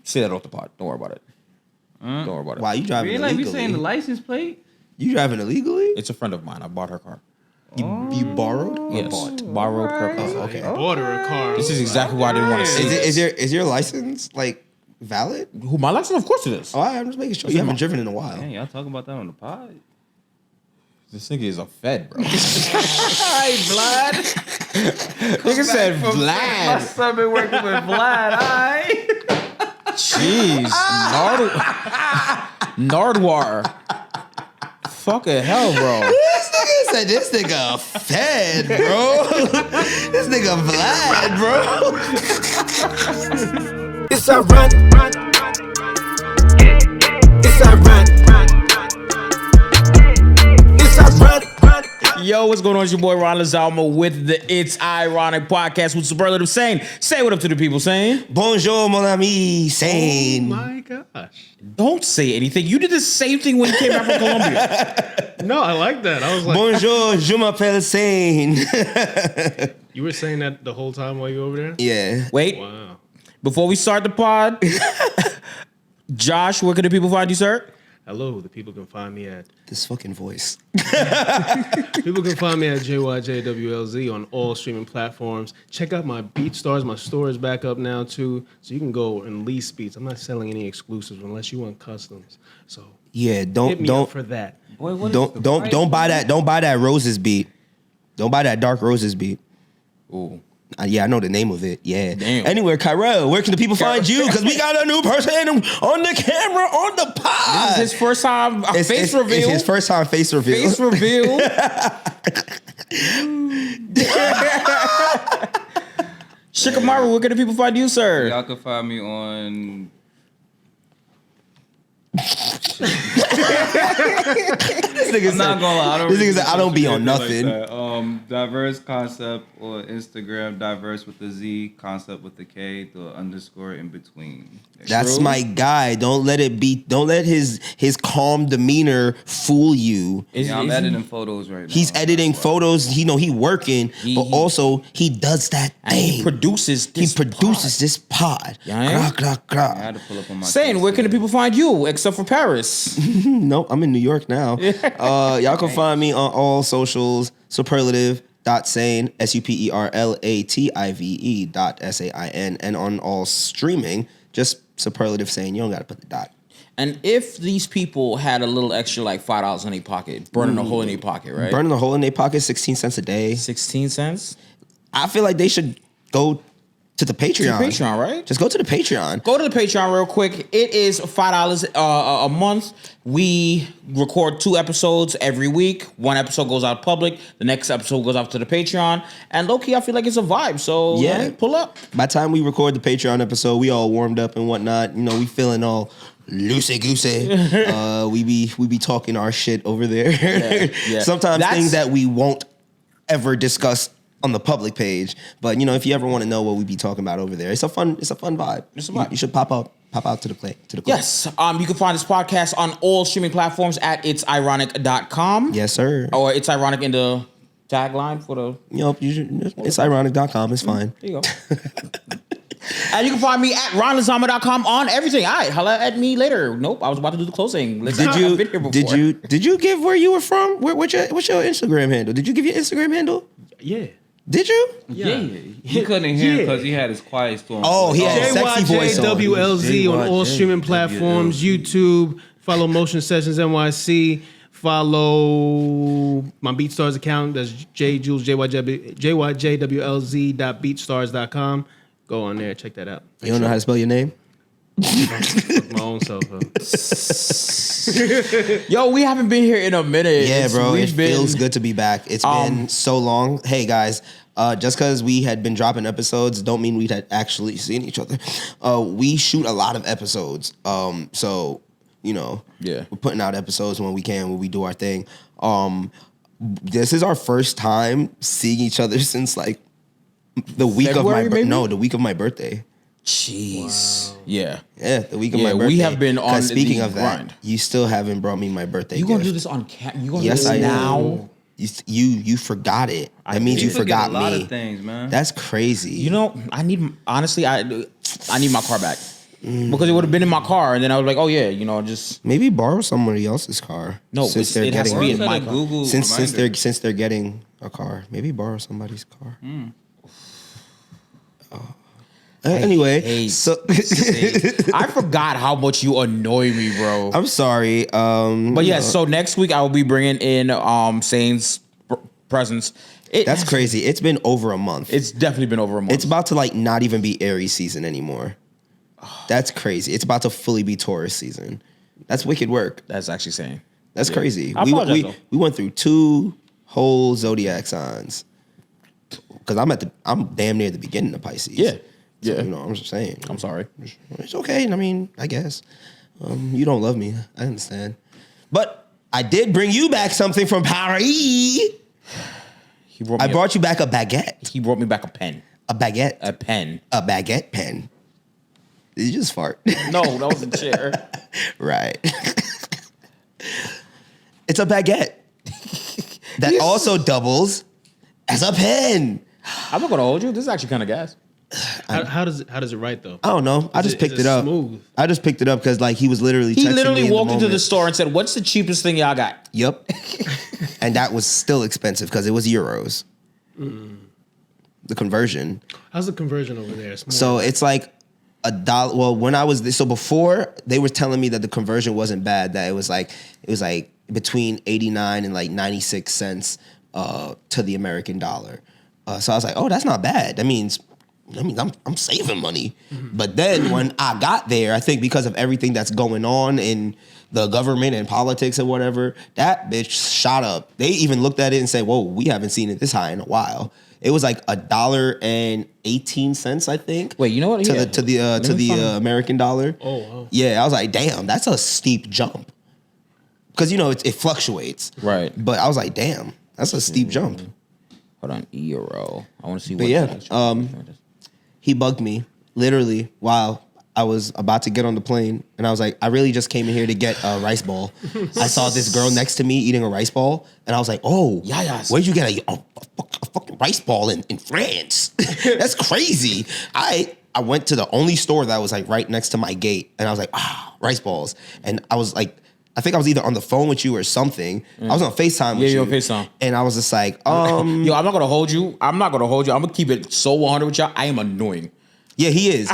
Say that off the pot. Don't worry about it. Don't worry about it. Wow, you driving illegally? Like we saying the license plate? You driving illegally? It's a friend of mine. I bought her car. You borrowed or Yes, bought? borrowed her car. Oh, okay. Bought her a car. This is exactly why I didn't want to say this. Is your license like valid? Who, my license? Of course it is. Oh, I'm just making sure. You haven't driven in a while. Man, y'all talking about that on the pod? This nigga is a fed, bro. Hey, Vlad. Nigga said My Vlad. son been working with Vlad. Aight. Jeez. Nardwar. Fucking hell, bro. This nigga said this nigga fed, bro. This nigga Vlad, bro. It's a run. It's a run. It's a run. Yo, what's going on? It's your boy Ron Lozalmo with the It's Ironic podcast with Superlative Sane. Say what up to the people, Sane. Bonjour, mon ami, Sane. Oh my gosh. Don't say anything. You did the same thing when you came back from Colombia. No, I like that. I was like, Bonjour, je m'appelle Sane. you were saying that the whole time while you were over there? Yeah. Wait, Wow. before we start the pod, Josh, where can the people find you, sir? Hello, the people can find me at This fucking voice. JYJWLZ on all streaming platforms. Check out my Beat Stars. My store is back up now too, so you can go and lease beats. I'm not selling any exclusives unless you want customs. So Yeah, hit don't me up for that. Boy, what is don't the don't price? don't buy that. Don't buy that Roses beat. Don't buy that Dark Roses beat. Ooh. Yeah, I know the name of it. Yeah. Damn. Anyway, Kyrell, where can the people find you? Because we got a new person on the camera on the pod. This is his first time face reveal. It's his first time face reveal. Face reveal. Shikamaru, where can the people find you, sir? Y'all can find me on. This nigga I'm not gonna lie. I don't This nigga really said, I don't be on like nothing. that. Diverse concept on Instagram. Diverse with the Z. Concept with the K. The underscore in between. That's True. my guy. Don't let his calm demeanor fool you. Yeah, I'm editing photos right now. He's editing That's why. photos. He working, but also he does that And thing. he produces this this pod. Yeah. Gra, gra, gra. I had to pull up on my. Saying, where can the people find you except for Paris? Nope, I'm in New York now. Y'all can find me on all socials, superlative.sane, superlative.SAIN, and on all streaming, just superlative Sane. You don't gotta put the dot. And if these people had a little extra like $5 in their pocket, burning a hole in their pocket, right? Burning a hole in their pocket, 16 cents a day. 16 cents? I feel like they should go to the Patreon. Patreon, right? Just go to the Patreon. Go to the Patreon real quick. It is $5 a month. We record 2 episodes every week. 1 episode goes out public. The next episode goes out to the Patreon. And low-key, I feel like it's a vibe. So, Yeah. pull up. By the time we record the Patreon episode, we all warmed up and whatnot. You know, we feeling all loosey-goosey. we be talking our shit over there. Yeah. Sometimes That's- things that we won't ever discuss on the public page. But you know, if you ever want to know what we be talking about over there, it's a fun vibe. It's a vibe. You should pop out to the club. Yes. You can find this podcast on all streaming platforms at itsironic.com. Yes, sir. Or It's Ironic in the tagline for the... It's ironic.com. It's fine. There you go. And you can find me at ronlazama.com on everything. All right, holla at me later. Nope, I was about to do the closing. Listen, I've been here before. Did you give where you were from? What's your Instagram handle? Did you give your Instagram handle? Yeah. Did you? Yeah. He couldn't hear because he had his quiet storm. Oh, he had a sexy voice on. JYJWLZ on all streaming platforms. YouTube. Follow Motion Sessions NYC. Follow my BeatStars account. That's JYJWLZ.beatstars.com. Go on there. Check that out. You don't know how to spell your name? My own self. Yo, we haven't been here in a minute. Yeah, bro. It We've feels good to be back. It's been so long. Hey, guys. Just because we had been dropping episodes don't mean we had actually seen each other. We shoot a lot of episodes. So, you know, Yeah. we're putting out episodes when we can, when we do our thing. This is our first time seeing each other since like the week February, of maybe? the week of my birthday. Jeez. Wow. Yeah. Yeah, the week of Yeah, my birthday. we have been on 'Cause speaking the of that, grind. you still haven't brought me my birthday You gonna gift. do this on camera? You gonna Yes, do I this am. now? You forgot it. That means you forgot a lot me. of things, man. That's crazy. You know, I need my car back. because it would have been in my car, and then I was like, oh yeah, just Maybe borrow somebody else's car. no. It has to be in my car. Google since reminder. they're getting a car. Maybe borrow somebody's car. Anyway, hate so I forgot how much you annoy me, bro. I'm sorry. But yeah, so next week I will be bringing in Sane's presents. That's crazy. It's been over a month. It's definitely been over a month. It's about to like not even be Aries season anymore. That's crazy. It's about to fully be Taurus season. That's wicked work. That's actually saying. That's crazy. I apologize, though. We went through 2 whole zodiac signs. Because I'm damn near the beginning of Pisces. Yeah. So, Yeah. I'm just saying. I'm sorry. It's okay. I mean, I guess. You don't love me. I understand. But I did bring you back something from Paris. I brought you back a baguette. He brought me back a pen. A baguette. A pen. A baguette pen. Did you just fart? No, that was a chair. Right. It's a baguette that also doubles as a pen. I'm not gonna hold you. This is actually kind of gas. How does it write though? I don't know. I just picked is it it up. smooth? I just picked it up because like he was literally. He texting literally me walked into the moment. store and said, "What's the cheapest thing y'all got?" Yep. And that was still expensive because it was euros. The conversion. How's the conversion over there? It's more So it's like $1. Well, when I was so before they were telling me that the conversion wasn't bad. That it was like between 89 and like 96 cents to the American dollar. So I was like, oh, that's not bad. That means I'm saving money. But then when I got there, I think because of everything that's going on in the government and politics and whatever, that bitch shot up. They even looked at it and said, whoa, we haven't seen it this high in a while. It was like $1.18, I think. Wait, you know what? To Yeah. the American dollar. Oh, wow. Yeah, I was like, damn, that's a steep jump. Because it fluctuates. Right. But I was like, damn, that's a steep jump. Hold on, euro. I want to see. But what yeah, the actual- he bugged me literally while I was about to get on the plane, and I was like, I really just came in here to get a rice ball. I saw this girl next to me eating a rice ball, and I was like, oh, Yayas. where'd you get a fucking rice ball in France? That's crazy. I went to the only store that was like right next to my gate, and I was like, rice balls. And I was like, I think I was either on the phone with you or something. I was on FaceTime with you. you're on FaceTime. And I was just like, Yo, I'm not gonna hold you. I'm gonna keep it so 100 with y'all. I am annoying. yeah, he is.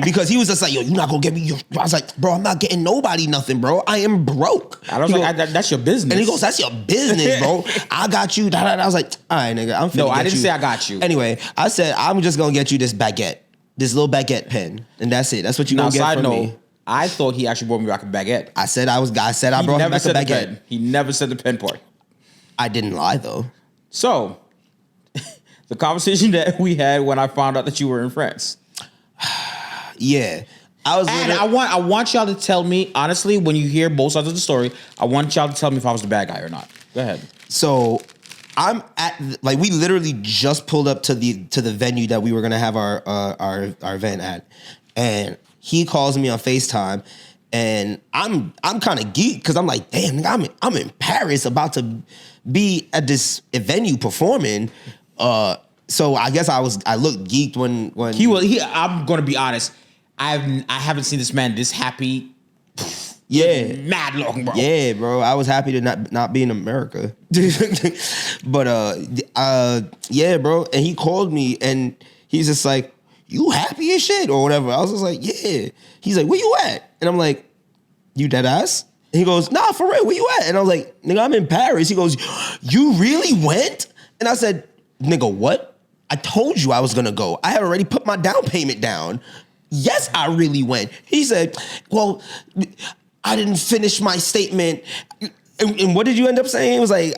Because he was just like, yo, you're not gonna get me. I was like, bro, I'm not getting nobody nothing, bro. I am broke. I was He like, goes- that's your business. and he goes, that's your business, bro. I got you. I was like, all right, nigga, I'm finna No, get I didn't you. say I got you. Anyway, I said, I'm just gonna get you this baguette. This little baguette pen. And that's it. That's what you Now, gonna get side from note, me. I thought he actually brought me back a baguette. I said I brought him never back a said the baguette. pen. He never said the pen part. I didn't lie though. So, the conversation that we had when I found out that you were in France. Yeah. I was And literally- I want y'all to tell me, honestly, when you hear both sides of the story, I want y'all to tell me if I was the bad guy or not. Go ahead. So I'm at we literally just pulled up to the venue that we were gonna have our event at, and he calls me on FaceTime, and I'm kind of geeked because I'm like, damn, nigga, I'm in Paris about to be at this venue performing. So I guess I looked geeked when I'm gonna be honest. I haven't seen this man this happy. Yeah. Mad long, bro. Yeah, bro. I was happy to not be in America. But yeah, bro. And he called me and he's just like, you happy as shit or whatever. I was just like, yeah. He's like, where you at? And I'm like, you dead ass? And he goes, nah, for real, where you at? And I was like, nigga, I'm in Paris. He goes, you really went? And I said, nigga, what? I told you I was gonna go. I had already put my down payment down. Yes, I really went. He said, well, I didn't finish my statement. And what did you end up saying? It was like,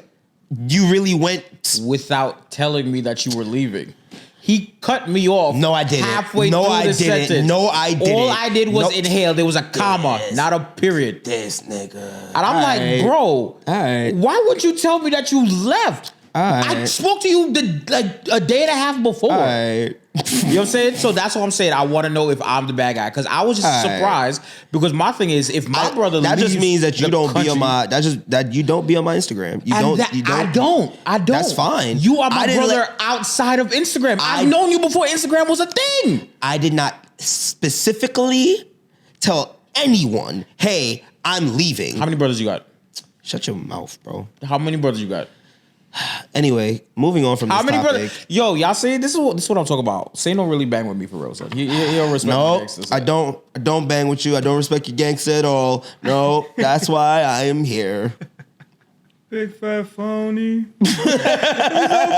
you really went? Without telling me that you were leaving. He cut me off. No, I didn't. Halfway No, through I the didn't. sentence. No, I didn't. All I did was Nope. inhale. There was a comma, Yes. not a period. This nigga. And I'm like, bro, right. why would you tell me that you left? I right. spoke to you a day and a half before. All right. You know what I'm saying? So that's what I'm saying. I want to know if I'm the bad guy because I was just All right. surprised because my thing is if my brother that just leaves means that you the don't be country- on my that you don't be on my Instagram. You And don't. that- you don't. I don't. That's fine. You are my I didn't brother let- outside of Instagram. I- I've known you before Instagram was a thing. I did not specifically tell anyone, hey, I'm leaving. How many brothers you got? Shut your mouth, bro. How many brothers you got? Anyway, moving on from this How many topic. brothers? Yo, y'all say this is what I'm talking about. Sane don't really bang with me for real. So he don't respect my No, gangsters. I don't bang with you. I don't respect your gangster at all. No, that's why I am here. Big fat phony.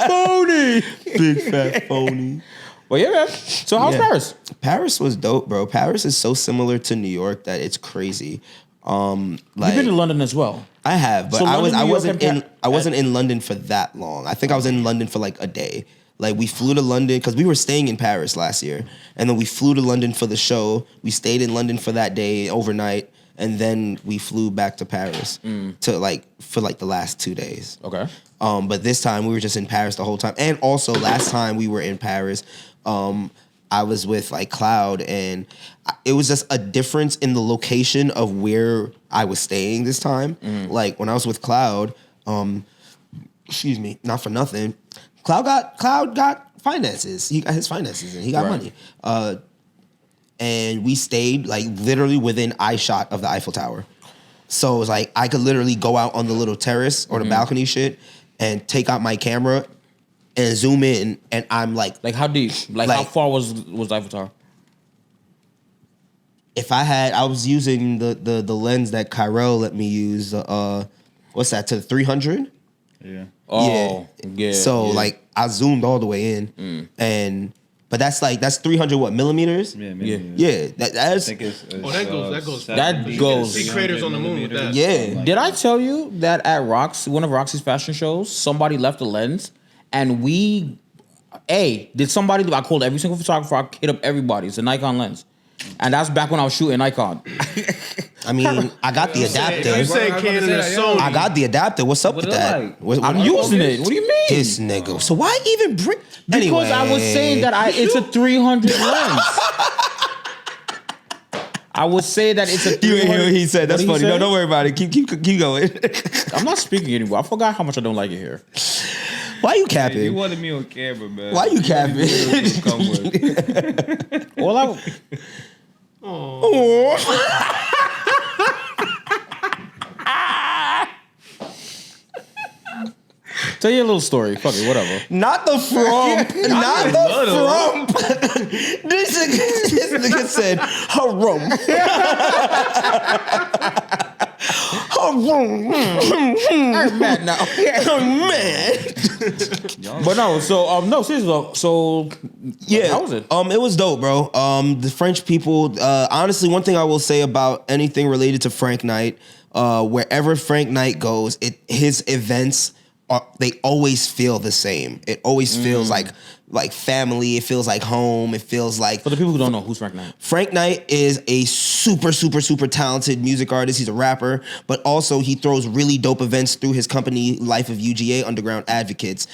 Phony. Big fat phony. Well, yeah, man. So how's Yeah. Paris? Paris was dope, bro. Paris is so similar to New York that it's crazy. You've been to London as well. I have, but So I London, New York, wasn't in London for that long. I think I was in London for like a day. Like we flew to London because we were staying in Paris last year, and then we flew to London for the show. We stayed in London for that day overnight, and then we flew back to Paris for the last 2 days. Okay. But this time we were just in Paris the whole time, and also last time we were in Paris, I was with like Cloud, and it was just a difference in the location of where I was staying this time. Like when I was with Cloud, excuse me, not for nothing, Cloud got finances. He got his finances and he got money. And we stayed like literally within eye shot of the Eiffel Tower. So it was like I could literally go out on the little terrace or the balcony shit and take out my camera and zoom in, and I'm like Like how deep? Like how far was Eiffel Tower? if I was using the lens that Kyrell let me use, what's that, to 300? Yeah. Oh, yeah. So yeah. like I zoomed all the way in, but that's 300 what, millimeters? Yeah. Yeah, that's I think it's that goes. That goes- See craters on the moon with that. yeah. Did I tell you that at one of Roxy's fashion shows, somebody left a lens, and I called every single photographer, I hit up everybody. It's a Nikon lens. And that's back when I was shooting Nikon. I mean, I got the adapter. You say Canon or Sony. I got the adapter. What's up with it that? like? What I'm using it. What do you mean? this nigga. So why even bring? Because I was saying that it's a 300 lens. I would say that it's a You 300. hear what he said? That's What did funny. he No, say? don't worry about it. Keep going. I'm not speaking anymore. I forgot how much I don't like it here. Why you You capping? wanted me on camera, man. Why you capping? Come with. All I tell you a little story. Fuck it, whatever. Not the frump. Not the frump. This nigga said harum. Harum. I'm mad now. I'm mad. But no, so no, seriously though. So Yeah. how was it? It was dope, bro. The French people, honestly, one thing I will say about anything related to Frank Knight, wherever Frank Knight goes, his events they always feel the same. It always feels like family. It feels like home. It feels like. For the people who don't know, who's Frank Knight? Frank Knight is a super talented music artist. He's a rapper, but also he throws really dope events through his company, Life of UGA, Underground Advocates.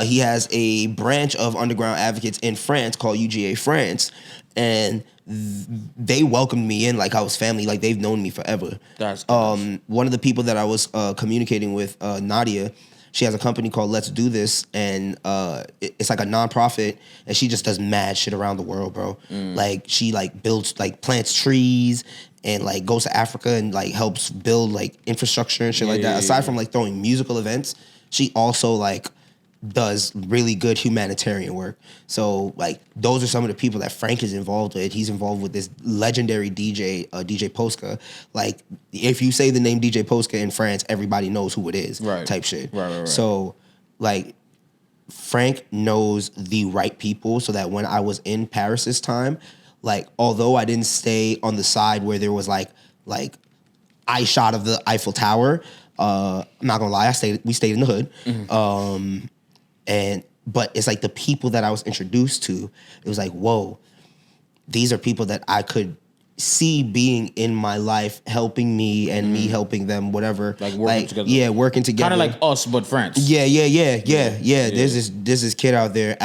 He has a branch of Underground Advocates in France called UGA France, and they welcomed me in like I was family. Like they've known me forever. That's good. One of the people that I was communicating with, Nadia, she has a company called Let's Do This, and it's like a nonprofit, and she just does mad shit around the world, bro. Like she like builds, like plants trees, and like goes to Africa and like helps build like infrastructure and shit like that. Aside from like throwing musical events, she also like does really good humanitarian work. So like those are some of the people that Frank is involved with. He's involved with this legendary DJ, DJ Posca. Like if you say the name DJ Posca in France, everybody knows who it is. Right. Type shit. Right. So like Frank knows the right people, so that when I was in Paris this time, like although I didn't stay on the side where there was like eye shot of the Eiffel Tower, I'm not gonna lie, we stayed in the hood. But it's like the people that I was introduced to, it was like, whoa, these are people that I could see being in my life, helping me and me helping them, whatever. Like working together. Yeah, working together. Kind of like us, but France. Yeah. There's this kid out there,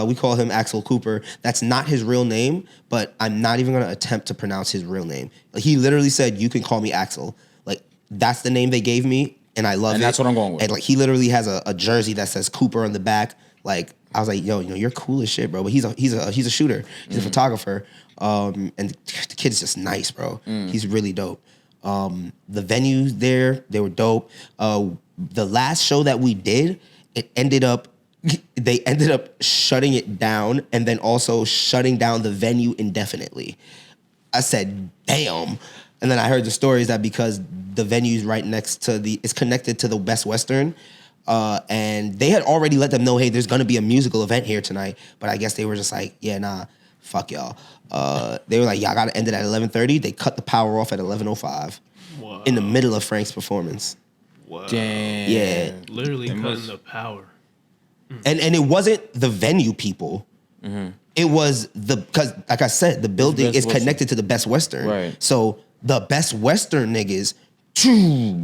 we call him Axel Cooper. That's not his real name, but I'm not even gonna attempt to pronounce his real name. Like, he literally said, "You can call me Axel." Like that's the name they gave me, and I love it. And that's what I'm going with. And like he literally has a jersey that says Cooper on the back. Like I was like, yo, you're cool as shit, bro. But he's a shooter. He's a photographer. And the kid's just nice, bro. He's really dope. The venues there, they were dope. The last show that we did, they ended up shutting it down and then also shutting down the venue indefinitely. I said, damn. And then I heard the stories that because the venue's right next to it's connected to the Best Western, and they had already let them know, hey, there's gonna be a musical event here tonight. But I guess they were just like, yeah, nah, fuck y'all. They were like, y'all gotta end it at 11:30. They cut the power off at 11:05 in the middle of Frank's performance. Wow. Damn. Yeah. Literally cutting the power. And it wasn't the venue people. It was because like I said, the building is connected to the Best Western. Right. So the Best Western niggas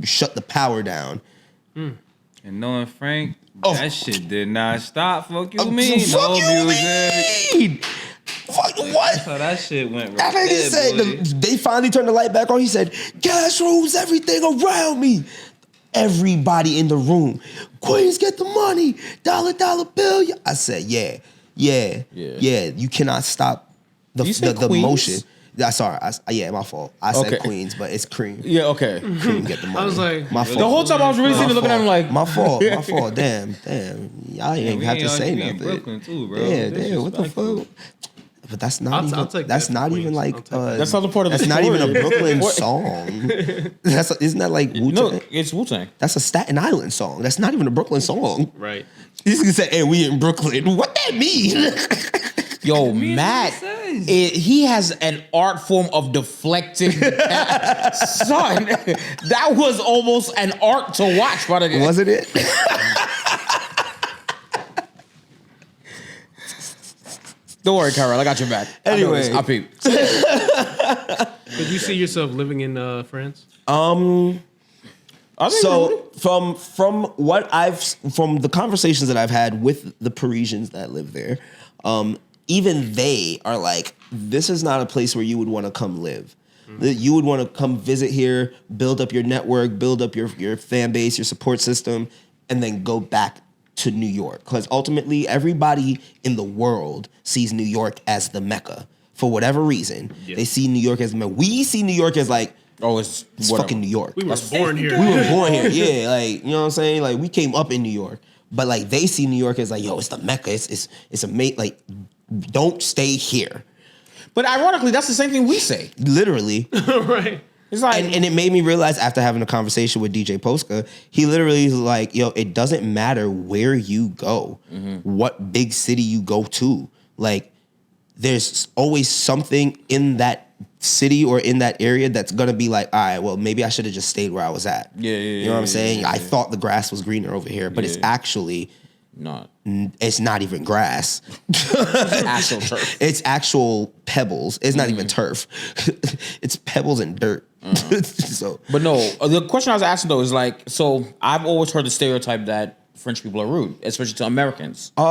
shut the power down. And knowing Frank, Oh. that shit did not stop. Fuck you Fuck mean? you No music. mean? Fuck what? That's how that shit went. That Right nigga there, boy. said they finally turned the light back on. He said, "Gas rules everything around me." Everybody in the room, Queens, get the money, dollar bill. I said, yeah. You cannot stop the You said the Queens? motion. Sorry, yeah, my fault. I said Okay. Queens, but it's Cream. Yeah, okay. Cream, get the money. I was like, my The fault. whole time I was really sitting there looking at him like, My fault. Damn. Y'all ain't we have ain't to all- say we in nothing. Brooklyn too, bro. Damn, what the fuck? But that's not I'll even. take That's that not for even Queens. like. I'll take that. that's not the part of the That's not even a story. Brooklyn What? song. Isn't that like Wu-Tang? No, it's Wu-Tang. That's a Staten Island song. That's not even a Brooklyn song. right. He's gonna say, "Hey, we in Brooklyn." What that mean? Yo, Matt, he has an art form of deflecting. Son, that was almost an art to watch, brother. Wasn't it? Don't worry, Kyrell, I got your back. Anyway. I peep. Could you see yourself living in France? I think So from the conversations that I've had with the Parisians that live there, even they are like, this is not a place where you would want to come live. You would want to come visit here, build up your network, build up your fan base, your support system, and then go back to New York. Because ultimately, everybody in the world sees New York as the Mecca. For whatever reason, they see New York as the Mecca. We see New York as like, oh, it's fucking New York. We were born here. We were born here, yeah. Like, you know what I'm saying? Like, we came up in New York, but like they see New York as like, yo, it's the Mecca. It's a mate. Like, don't stay here. But ironically, that's the same thing we say. Literally, right. It's like, and it made me realize after having a conversation with DJ Posca, he literally is like, yo, it doesn't matter where you go, what big city you go to. Like, there's always something in that city or in that area that's gonna be like, all right, well, maybe I should have just stayed where I was at. You know what I'm saying? I thought the grass was greener over here, but it's actually not it's not even grass. actual turf. It's actual pebbles. It's not even turf. It's pebbles and dirt. So, But no, the question I was asking though is like, so I've always heard the stereotype that French people are rude, especially to Americans. they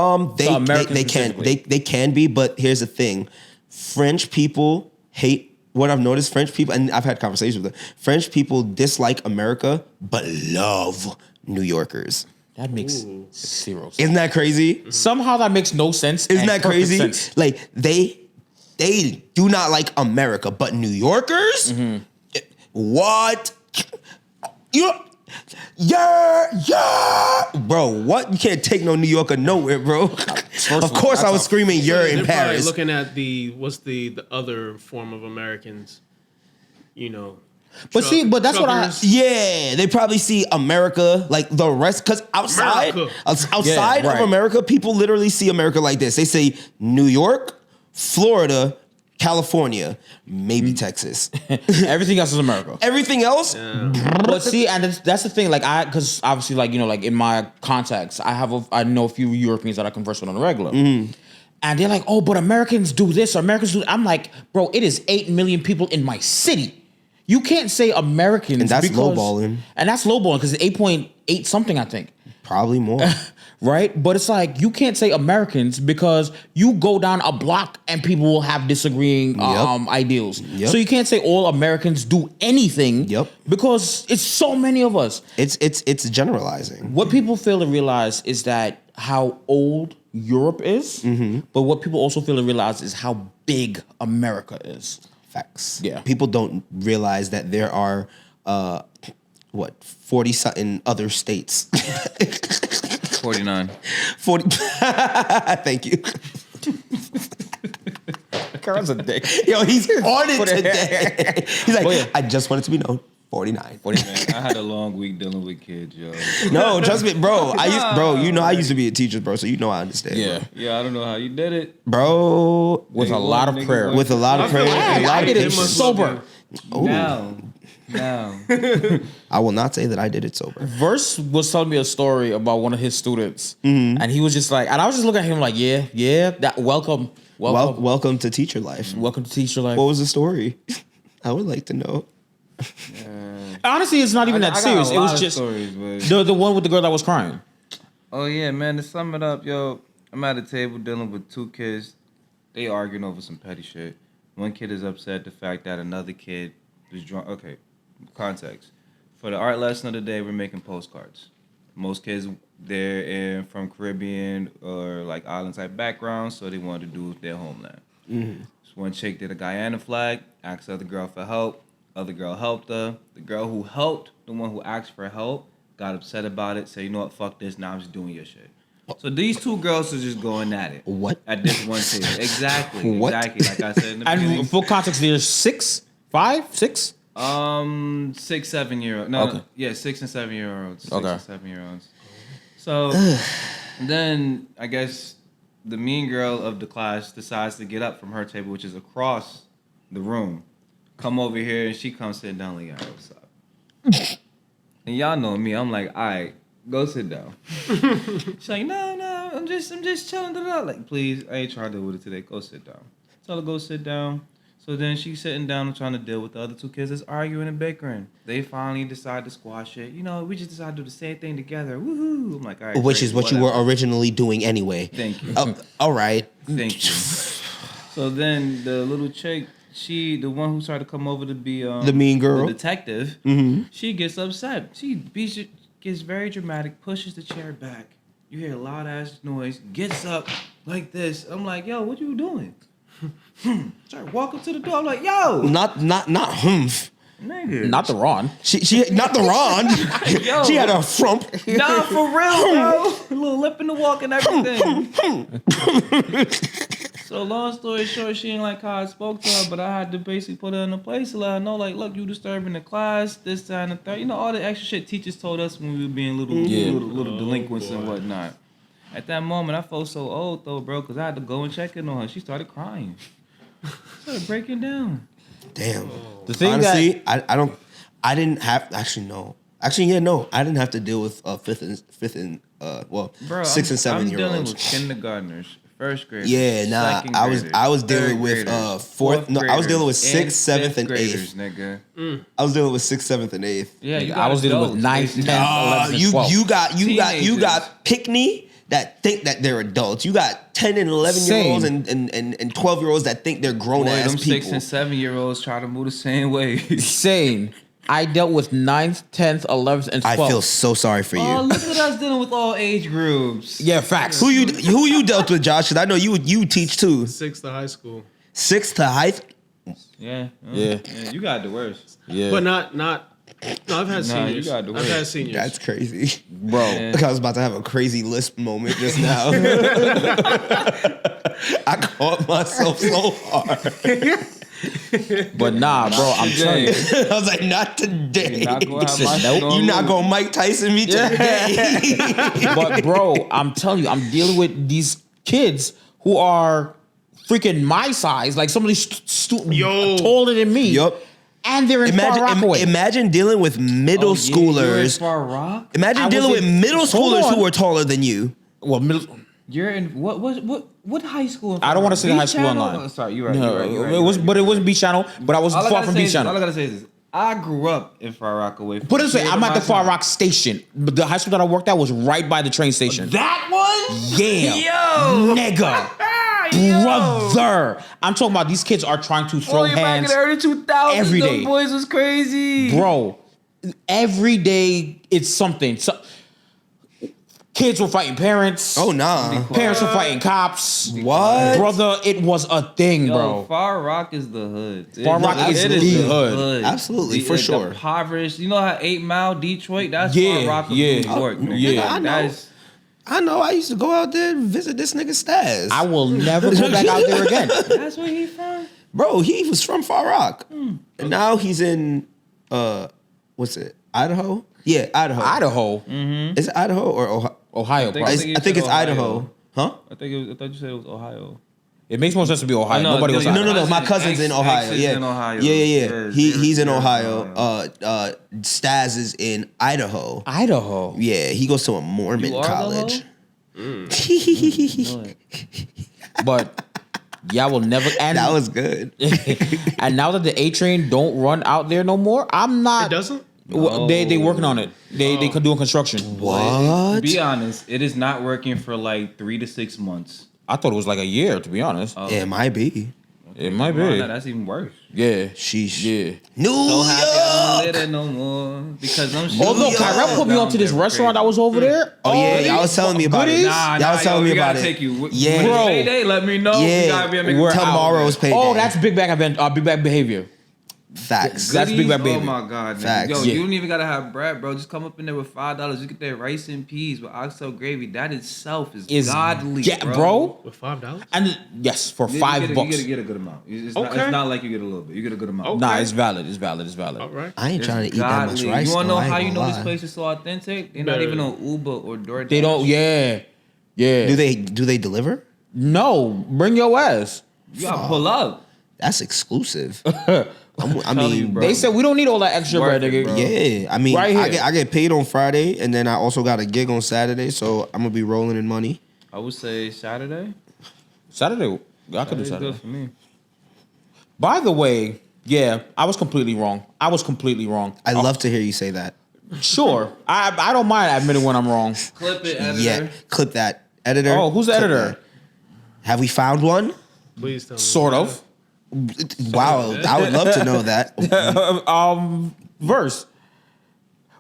Americans can specifically. they can be, but here's the thing: French people hate. What I've noticed, French people, and I've had conversations with them. French people dislike America, but love New Yorkers. That makes zero sense. Isn't that crazy? Somehow that makes no sense. Isn't and that perfect crazy? sense. Like they do not like America, but New Yorkers, what? Yeah, bro. What? You can't take no New Yorker nowhere, bro. Of course, I was screaming "you're" in They're probably Paris. looking at what's the other form of Americans, you know. But see, but that's what I- truckers. Yeah, they probably see America like the rest, because outside America. outside Yeah, of right. America, people literally see America like this. They say New York, Florida, California, maybe Texas. everything else is America. Everything else, But see, and that's the thing. Like because obviously, like like in my contacts, I know a few Europeans that I converse with on the regular, and they're like, "Oh, but Americans do this, or Americans do." I'm like, bro, it is 8 million people in my city. You can't say Americans, And that's because, lowballing. and that's lowballing because it's 8.8 something, I think. probably more. Right? But it's like, you can't say Americans because you go down a block and people will have disagreeing ideals. Yep. So you can't say all Americans do anything Yep. because it's so many of us. It's generalizing. What people fail to realize is that how old Europe is, but what people also fail to realize is how big America is. Facts. Yeah. People don't realize that there are 40 something other states. 49. 40. Thank you. Carl's a dick. Yo, he's on it today. He's like, Oh, yeah. I just want it to be known. 49. Man, I had a long week dealing with kids, yo. No, trust me, bro. I used to be a teacher, bro. So I understand. Yeah. Yeah, I don't know how you did it. bro. With a lot of prayer. With a lot of prayer. and a lot I of did it patience. sober. Now. I will not say that I did it sober. Verse was telling me a story about one of his students, and he was just like, and I was just looking at him like, yeah, that welcome Welcome to teacher life. welcome to teacher life. What was the story? I would like to know. Honestly, it's not even that serious. It was just stories, but... the one with the girl that was crying. Oh yeah, man. To sum it up, yo, I'm at a table dealing with two kids. They arguing over some petty shit. One kid is upset the fact that another kid was drunk. Okay, context. For the art lesson of the day, we're making postcards. Most kids, they're from Caribbean or like island type backgrounds, so they wanted to do with their homeland. So one chick did a Guyana flag, asked the other girl for help. Other girl helped her. The girl who helped, the one who asked for help, got upset about it. Said, you know what, fuck this. Now I'm just doing your shit. So these two girls are just going at it. What? At this one table. Exactly. What? Exactly. Like I said in the beginning. And full context, there's 6, 5, 6. 6, 7 year olds. No, Okay. yeah, 6 and 7 year olds. 6 Okay. and 7 year olds. So then I guess the mean girl of the class decides to get up from her table, which is across the room. Come over here, and she comes sit down like, all right, what's up? And y'all know me. I'm like, all right, go sit down. She's like, no, I'm just chilling. Like, please, I ain't trying to deal with it today. Go sit down. Tell her go sit down. So then she's sitting down and trying to deal with the other two kids that's arguing and bickering. They finally decide to squash it. You know, we just decided to do the same thing together. Woohoo! I'm like, all right. Which great, is what whatever. you were originally doing anyway. Thank you. All right. Thank you. So then the little chick, the one who started to come over to be The mean girl? the detective, she gets upset. She gets very dramatic, pushes the chair back. You hear a loud ass noise, gets up like this. I'm like, yo, what you doing? Start walking to the door. I'm like, yo, Not humph. nigga. Not the Ronn. She not the Ronn. Yo. She had a frump. Nah, for real, bro. A little lip in the walk and everything. So long story short, she ain't like how I spoke to her, but I had to basically put her in a place to let her know, like, look, you disturbing the class, this, that, and the third. You know, all the extra shit teachers told us when we were being little delinquents and whatnot. At that moment, I felt so old, though, bro, because I had to go and check in on her. She started crying. Started breaking down. Damn. The thing Honestly, I didn't have, actually, no. Actually, yeah, no. I didn't have to deal with fifth and 6 and 7 year I'm dealing olds. with kindergartners, first graders. Yeah, nah. second I was graders, dealing third with graders, fourth. No, I was dealing with graders, 6th, 7th, fifth and graders, 8th. nigga. I was dealing with 6th, 7th, and 8th. Yeah, you I was dealing with 9th, 10th, 11th, and 12th. You got pickney that think that they're adults. You got 10 and 11 year olds and 12 year olds that think they're grown Boy, ass them people. 6 and 7 year olds try to move the same way. Sane. I dealt with 9th, 10th, 11th, and 12th. I feel so sorry for you. Oh, look at us dealing with all age groups. Yeah, facts. Who you dealt with, Josh? Because I know you teach too. 6th to high school. 6th to high. Yeah. Yeah. You got the worst. Yeah. But not. No, I've had Nah, seniors. you got the I've worst. had seniors. That's crazy. Bro. Yeah. Like I was about to have a crazy lisp moment just now. I caught myself so hard. But nah, bro, I'm telling you. I was like, not today. You're not gonna have my Nope. storm You're not loop. gonna Mike Tyson me today. But bro, I'm telling you, I'm dealing with these kids who are freaking my size, like somebody taller than me. Yup. And they're in Far Rockaway. Imagine dealing with middle Oh, you're in schoolers. Far Rock? Imagine I dealing was with in- middle hold schoolers on. who are taller than you. Well, middle. You're in what high school? I don't want to say the Beach high school Channel? online. Oh, sorry, you're right. No, you're right, it was, but it wasn't Beach Channel. But I was far from Beach All I Channel. gotta say is this. I grew up in Far Rockaway. Put it this way, I'm at the Far Rock station. But the high school that I worked at was right by the train station. That one? Yeah. Yo. Nigga. Yo. Brother. I'm talking about these kids are trying to throw Oh, you're back in hands. the early 2000s. every day. Those boys was crazy. Bro, every day it's something. So, Kids were fighting parents. Oh nah. Parents were fighting cops. What? Brother, it was a thing, Yo, bro. Far Rock is the hood. Far Rock is the hood. Absolutely, for sure. The impoverished. You know how 8 Mile, Detroit? That's Yeah, Far Rock of yeah. New York. man. Yeah. I know. That's- I know. I used to go out there and visit this nigga Staz. I will never go back out there again. That's where he from? Bro, he was from Far Rock. And now he's in what's it? Idaho? Yeah, Idaho. Idaho, Is it Idaho or Ohio? Ohio, think- probably. I think it's Ohio. Idaho. Huh? I thought you said it was Ohio. It makes more sense to be Ohio. No, Nobody was. no, No. My cousin's in Ohio. Ex is Yeah. in Ohio. Yeah. He's in Yeah. Ohio. Staz is in Idaho. Idaho. Yeah, he goes to a Mormon You are the college. But y'all will never. And That was good. and now that the A train don't run out there no more, I'm not. It doesn't? Well, they working on it. They could do construction. What? Be honest, it is not working for like 3 to 6 months. I thought it was like a year, to be honest. It might be. It might Come on, be. now, that's even worse. Yeah. Sheesh. Yeah. New So happy I York. don't live there no more because I'm. Although Kyrell put me onto this restaurant that was over there. Oh yeah, y'all was telling me about it. Goodies? Y'all was telling me about it. Take you. Yeah. When it's Bro. payday, let me know. Yeah. We gotta be a We're nigga. Tomorrow's payday. Oh, that's big bag event. Big bag behavior. facts. That's big bag Oh baby. my god, Facts. man. Yo, Yeah. you don't even gotta have bread, bro. Just come up in there with $5. You get that rice and peas with oxtail gravy. That itself is godly, yeah, bro. bro. With $5? And yes, for You $5. You get a good amount. It's Okay. not like you get a little bit. You get a good amount. Okay. Nah, it's valid. It's valid. It's valid. All right. I ain't It's trying to eat that much godly. rice. You wanna though, know I ain't how you gonna know this lie. place is so authentic? They're not Better. even on Uber or DoorDash. They don't. Yeah. Yeah. Do they deliver? No, bring your ass. You gotta pull up. That's exclusive. I telling mean, you, bro. They said we don't need all that extra Worth bread, it, nigga. bro. yeah. I mean, Right here. I get paid on Friday, and then I also got a gig on Saturday, so I'm gonna be rolling in money. I would say Saturday. Saturday, I could do Saturday's Saturday. good for me. By the way, yeah, I was completely wrong. I I love to hear you say that. Sure, I don't mind admitting when I'm wrong. Clip it, editor. Yeah, clip that, editor. Oh, who's the clip editor? that. Have we found one? Please tell me. Sort of. Wow, I would love to know that.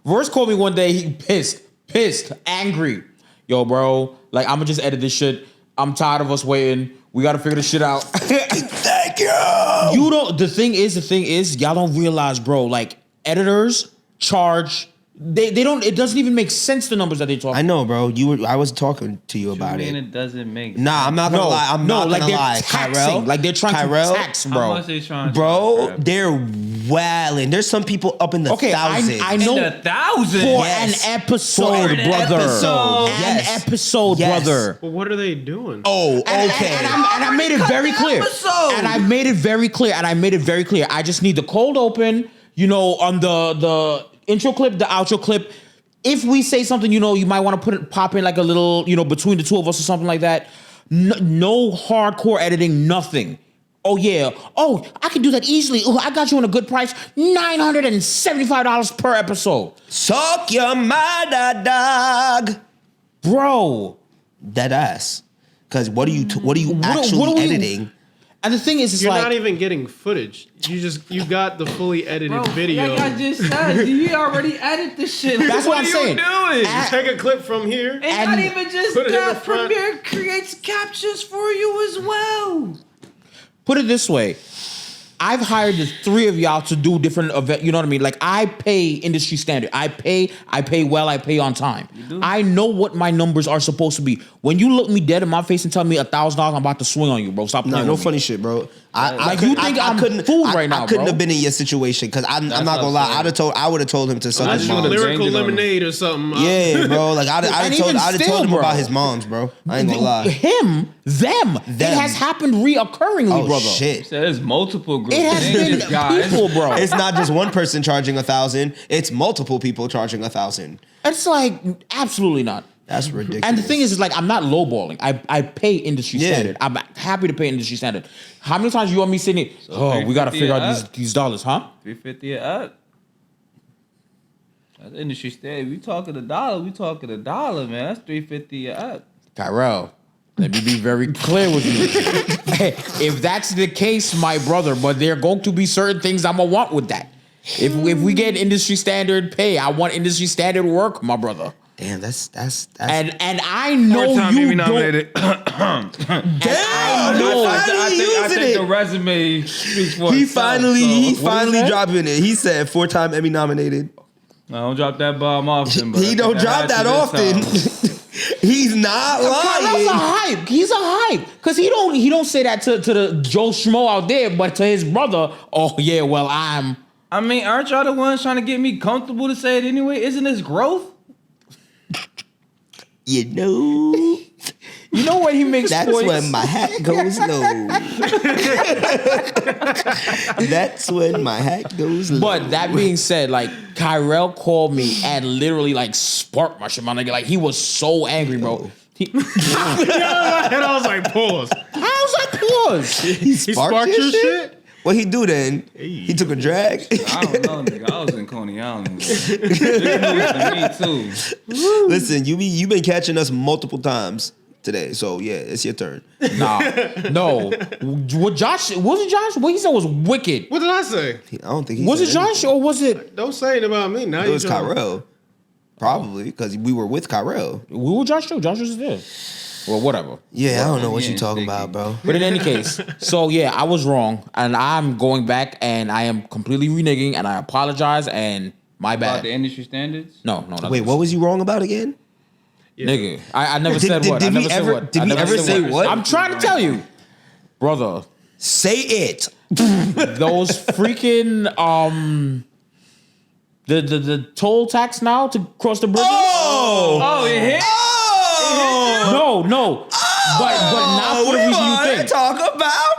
Verse called me one day. He pissed, angry. Yo, bro, like I'ma just edit this shit. I'm tired of us waiting. We gotta figure this shit out. Thank you. You don't. The thing is, y'all don't realize, bro. Like editors charge. They don't. It doesn't even make sense the numbers that they talk. I know, bro. I was talking to you about I mean, it. it doesn't make Nah, I'm not gonna lie. I'm not like gonna they're lie. taxing. Kyrell, Like they're trying Kyrell, to tax, How bro. much they trying to Bro, grab? they're wailing. There's some people up in the Okay, thousands. I In know the thousands. for Yes. an episode, For an brother. episode. An Yes. episode, Yes. brother. But what are they doing? Oh, And okay. I made it very clear. And I made it very clear. I just need the cold open, on the intro clip, the outro clip. If we say something, you might want to pop in like a little, between the two of us or something like that. No hardcore editing, nothing. Oh, yeah. Oh, I can do that easily. Oh, I got you on a good price. $975 per episode. Suck your mother, dog. Bro. Dead ass. Because what are you actually editing? And the thing is, it's You're like... not even getting footage. You got the fully edited video. Like I just said, you already edited the shit. Like, That's what I'm saying. What are you doing? Take a clip from here. And and not even just put it in that. the front. Premiere creates captions for you as well. Put it this way. I've hired the three of y'all to do different events. You know what I mean? Like I pay industry standard. I pay well. I pay on time. I know what my numbers are supposed to be. When you look me dead in my face and tell me $1,000, I'm about to swing on you, bro. Stop playing. No with me. funny shit, bro. Like, you think I'm fooled right now, I couldn't bro. have been in your situation because I'm not what gonna I'm lie. saying. I would have told him to suck Unless his you mom. would've lyrical changed it on him. lemonade or something. Yeah, bro. Like I'd And have even told still, him bro. about his moms, bro. I ain't gonna lie. Him, them. It has happened reoccurringly, Oh brother. shit. There's multiple groups. It has It ain't been just guys. people, bro. It's not just one person charging 1,000. It's multiple people charging 1,000. It's like absolutely not. That's ridiculous. And the thing is like I'm not lowballing. I pay industry Yeah. standard. I'm happy to pay industry standard. How many times you want me sitting here? We gotta figure out these dollars, huh? $350 up. That's industry standard. We talking a dollar. Man. That's $350 up. Kyrell, let me be very clear with you. If that's the case, my brother, but there are going to be certain things I'm gonna want with that. If we get industry standard pay, I want industry standard work, my brother. Damn, that's And I know Four-time you Emmy don't. nominated. damn. I think the resume speaks for He itself, finally so. dropping it. He said 4-time Emmy nominated. I don't drop that bomb often, but He don't drop that often. He's not That's a lying. hype. He's a hype because he don't say that to the Joe Schmo out there, but to his brother. Oh yeah, well I'm. I mean, aren't y'all the ones trying to get me comfortable to say it anyway? Isn't this growth? You know, When he makes that's points. when my hat goes low. That's when my hat goes low. But that being said, like Kyrell called me and literally like sparked my shit, my nigga. Like he was so angry, bro. And I was like, pause. I was like, pause. he Sparked your shit? What he do then? He took a drag. I don't know, nigga. I was in Coney Island. Me too. Listen, you been catching us multiple times today, so yeah, it's your turn. Nah, no. What Josh? Wasn't Josh? What he said was wicked. What did I say? I don't think he Was it said Josh or was it? Don't say it about me. Now anything. It was Kyrell, probably because we were with Kyrell. We were Josh too. Josh was there. Well, whatever. Yeah, I don't know what Yeah, you talking sticky. about, bro. But in any case, so yeah, I was wrong, and I'm going back, and I am completely reneging, and I apologize, and my About bad. the industry standards? No, not Wait, this. what was you wrong about again? Nigga, I never Did- said did- what. did I we never said ever- what. did I we never ever said say what? I'm trying to tell you, brother. Say it. Those freaking the toll tax now to cross the bridges. Oh, it hit? No. But not for the we reason you want to think. talk about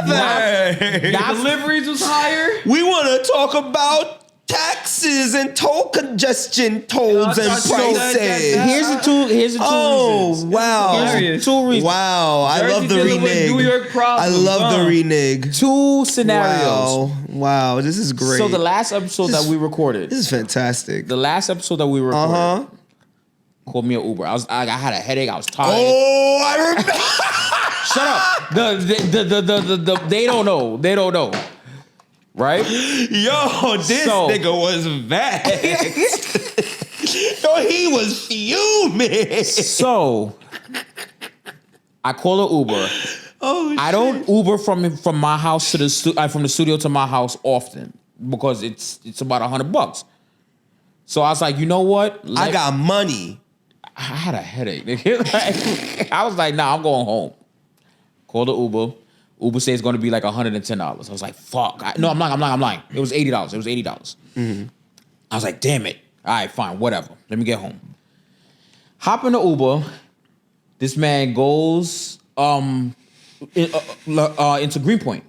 mother. Not- Deliveries was higher? We want to talk about taxes and toll congestion tolls Yeah, I and thought you prices. said that. Here's the two reasons. Oh wow! hilarious. Two reasons. Wow! I Jersey love the dealing with renege. New York problems, I love the huh? renege. Two scenarios. Wow! This is great. So the last episode that we recorded, this is fantastic. the last episode that we recorded, called me an Uber. I had a headache. I was tired. Oh, I remember. Shut up. The they don't know. They don't know. Right? Yo, this So- nigga was vexed. Yo, he was fuming. So I call an Uber. Oh, I don't Uber from my house to the from the studio to my house often because it's about $100. So I was like, you know what? I got money. I had a headache. Nigga. I was like, nah, I'm going home. Call the Uber. Uber says it's going to be like $110. I was like, fuck. No, I'm lying. It was $80. It was $80. I was like, damn it. All right, fine, whatever. Let me get home. Hop in the Uber. This man goes into Greenpoint,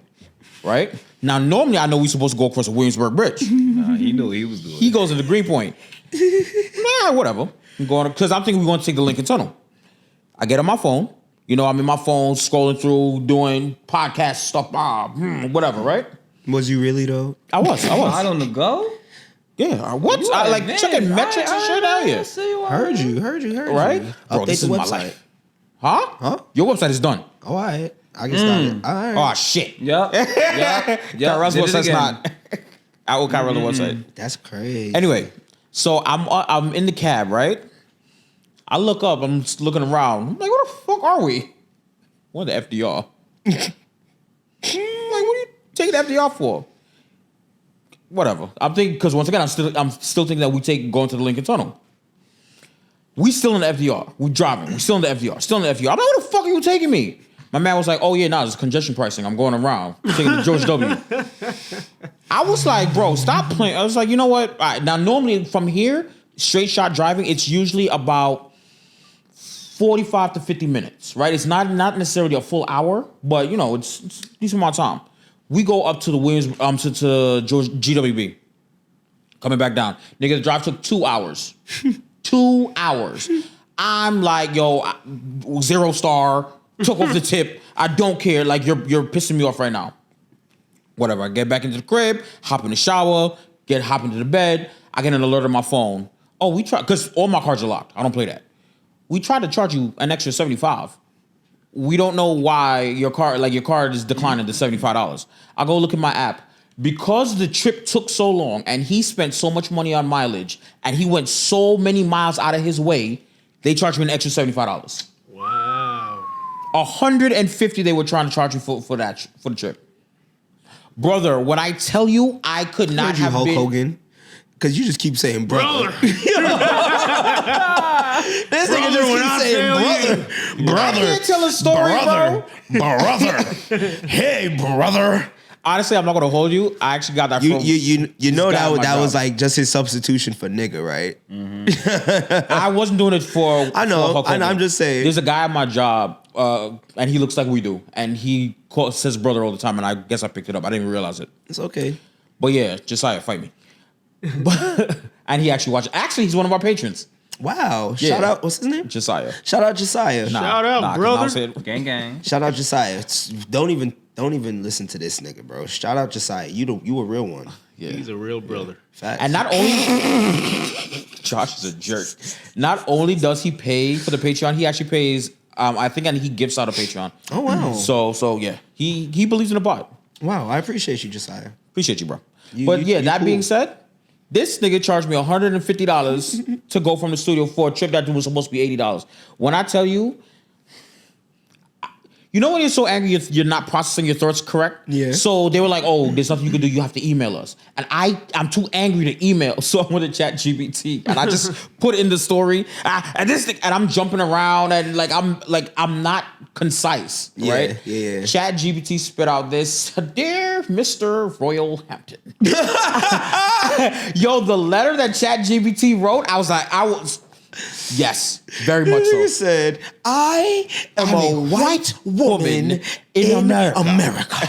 right? Now, normally I know we're supposed to go across the Williamsburg Bridge. Nah, he knew what he was doing. He goes into Greenpoint. Nah, whatever. I'm going because I'm thinking we're going to take the Lincoln Tunnel. I get on my phone. You know, I'm in my phone scrolling through, doing podcast stuff, whatever, right? Was you really though? I was. Out on the go? Yeah, what? You I are like advanced. checking metrics and shit out here. Heard you. Right? Bro, Update this the is my website. life. Huh? Huh? Your website is done. All right. I can start it. All right. Oh, shit. Yep. Kyrell's Did it website's again. not. I owe Kyrell the website. That's crazy. Anyway, so I'm in the cab, right? I look up. I'm just looking around. I'm like, where the fuck are we? What the FDR? I'm like, what are you taking the FDR for? Whatever. I'm thinking because once again, I'm still thinking that we going to the Lincoln Tunnel. We still in the FDR. We driving. We still in the FDR. Still in the FDR. I'm like, where the fuck are you taking me? My man was like, oh yeah, nah, it's congestion pricing. I'm going around. Taking the George W. I was like, bro, stop playing. I was like, you know what? All right, now normally from here, straight shot driving, it's usually about 45 to 50 minutes, right? It's not necessarily a full hour, but you know, it's a decent amount of time. We go up to the Williams, to George GWB. Coming back down. Nigga, the drive took 2 hours. 2 hours. I'm like, yo, 0 star, took off the tip. I don't care. Like, you're pissing me off right now. Whatever. I get back into the crib, hop in the shower, hop into the bed. I get an alert on my phone. Oh, we try, because all my cards are locked. I don't play that. We tried to charge you an extra $75. We don't know why your card is declining to $75. I go look at my app. because the trip took so long and he spent so much money on mileage and he went so many miles out of his way, they charged me an extra $75. Wow. $150 they were trying to charge you for the trip. Brother, when I tell you I could not Heard you, have Hulk been Hogan. Because you just keep saying brother. This nigga just keeps saying brother. I can't tell a story, bro. Brother. Hey, brother. Honestly, I'm not gonna hold you. I actually got that from You know guy at my that was job. like just his substitution for nigga, right? I wasn't doing it for. I know. for Hulk Hogan. I'm just saying. There's a guy at my job, and he looks like we do, and he says brother all the time, and I guess I picked it up. I didn't even realize it. It's okay. But yeah, Josiah, fight me. And he actually watched. Actually, he's one of our patrons. Wow. Yeah. Shout out. What's his name? Josiah. Shout out Josiah. Shout out, brother. 'cause now Gang, gang. Shout out Josiah. Don't even listen to this nigga, bro. Shout out Josiah. You a real one. Yeah. He's a real brother. Facts. And not only Josh is a jerk. Not only does he pay for the Patreon, he actually pays. I think, and he gifts out a Patreon. Oh wow. So yeah, he believes in the pot. Wow. I appreciate you, Josiah. Appreciate you, bro. You- But you- yeah, you that cool. being said, this nigga charged me $150 to go from the studio for a trip that was supposed to be $80. When I tell you, you know when you're so angry you're not processing your thoughts correct? Yeah. So they were like, oh, there's nothing you can do. You have to email us. And I'm too angry to email. So I went to ChatGPT and I just put in the story. And this thing, and I'm jumping around and I'm not concise, Yeah, right? yeah. ChatGPT spit out this, dear Mr. Royal Hampton. Yo, the letter that ChatGPT wrote, I was yes, very much This nigga so. said, I am a white woman in America.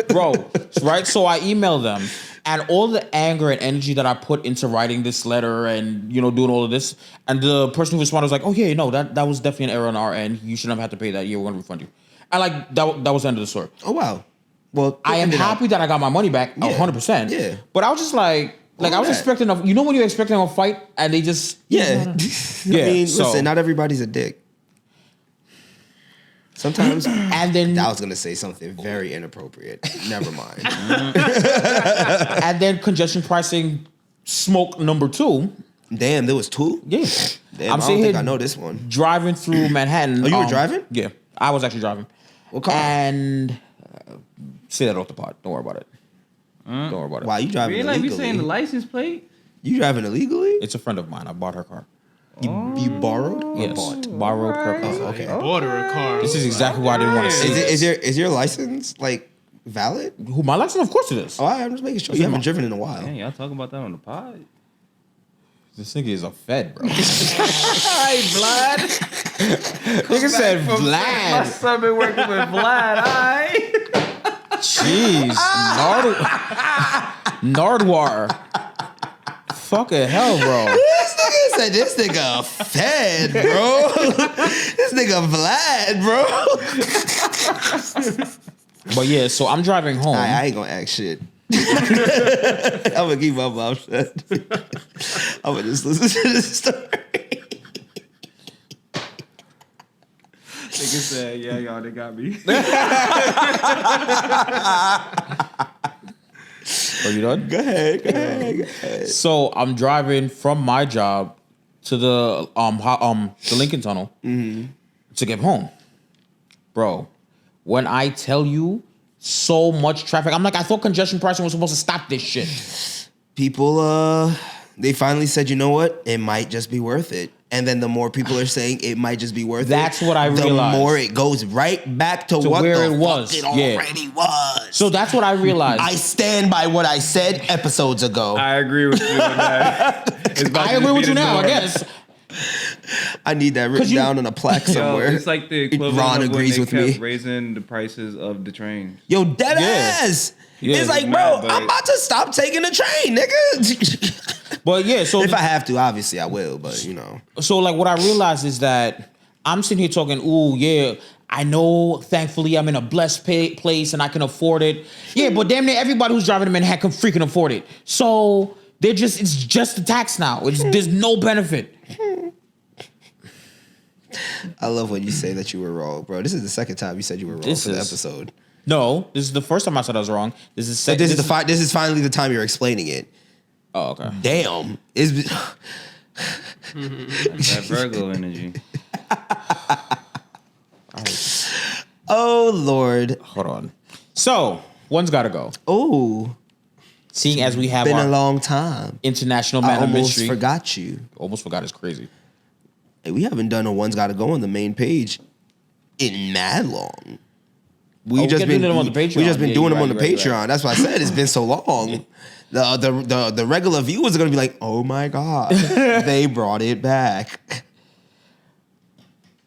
Bro, right? So I emailed them, and all the anger and energy that I put into writing this letter and, doing all of this, and the person who responded was like, oh yeah, no, that was definitely an error on our end. You shouldn't have had to pay that. Yeah, we're going to refund you. And that was the end of the story. Oh wow. Well, I am happy that I got my money back, 100%. Yeah. But I was just like I was expecting when you're expecting a fight and they just Yeah. Yeah, I mean, so- listen, not everybody's a dick. Sometimes and then I was gonna say something very inappropriate. Never mind. and then congestion pricing smoke number 2. Damn, there was 2? Yeah. Damn, I'm I don't sitting think here I know this one. driving through Manhattan. Oh, you were driving? Yeah, I was actually driving. What car? And say that off the pod. Don't worry about it. Don't worry about it. Wow, you driving We ain't like we illegally? saying the license plate. You driving illegally? It's a friend of mine. I bought her car. You borrowed or Yes, bought? borrowed her car. Oh, okay. Bought her a car. This is exactly why I didn't want to say Is your license like valid? Who my license? Of course it is. Oh, I'm just making sure. You haven't driven in a while. Yeah, y'all talking about that on the pod. This nigga is a fed, bro. Hi, Vlad. Nigga said My Vlad. son been working with Vlad. Alright. Jeez, Nardwar. Fucking hell, bro. This nigga said this nigga fed, bro. This nigga Vlad, bro. But yeah, so I'm driving home. I ain't gonna act shit. I'm gonna keep my mouth shut. I'm gonna just listen to this story. Nigga said, yeah, y'all, they got me. Are you done? Go ahead. So I'm driving from my job to the Lincoln Tunnel to get home, bro. When I tell you, so much traffic. I'm like, I thought congestion pricing was supposed to stop this shit. People, they finally said, you know what? It might just be worth it. And then the more people are saying it might just be worth That's it, what I realized. The more it goes right back to what where the it was. fuck it Yeah. already was. So that's what I realized. I stand by what I said episodes ago. I agree with you on that. I agree with you now, I guess. I need that written down on a plaque somewhere. Yo, it's like the equivalent Ron of agrees when with they kept me. raising the prices of the trains. Yo, dead Yeah. ass. Yeah, it's like, it's bro, mad, but- I'm about to stop taking the train, nigga. But yeah, so If I have to, obviously I will, but So like what I realized is that I'm sitting here talking, ooh, yeah, I know, thankfully I'm in a blessed place and I can afford it. Yeah, but damn near everybody who's driving to Manhattan can freaking afford it. So it's just a tax now. There's no benefit. I love when you say that you were wrong, bro. This is the second time you said you were wrong This for the is- episode. No, this is the first time I said I was wrong. This is But this is finally the time you're explaining it. Oh, okay. Damn. It's That Virgo energy. oh Lord. Hold on. So one's got to go. Oh, Seeing as we have been our a long time. international I man of almost mystery. forgot you. Almost forgot is crazy. Hey, we haven't done a one's got to go on the main page in mad long. We we just kept been doing them on the Patreon. We just been Yeah, doing you're them on the right, Patreon. right. That's why I said it's been so long. The regular viewers are gonna be like, oh my god, they brought it back.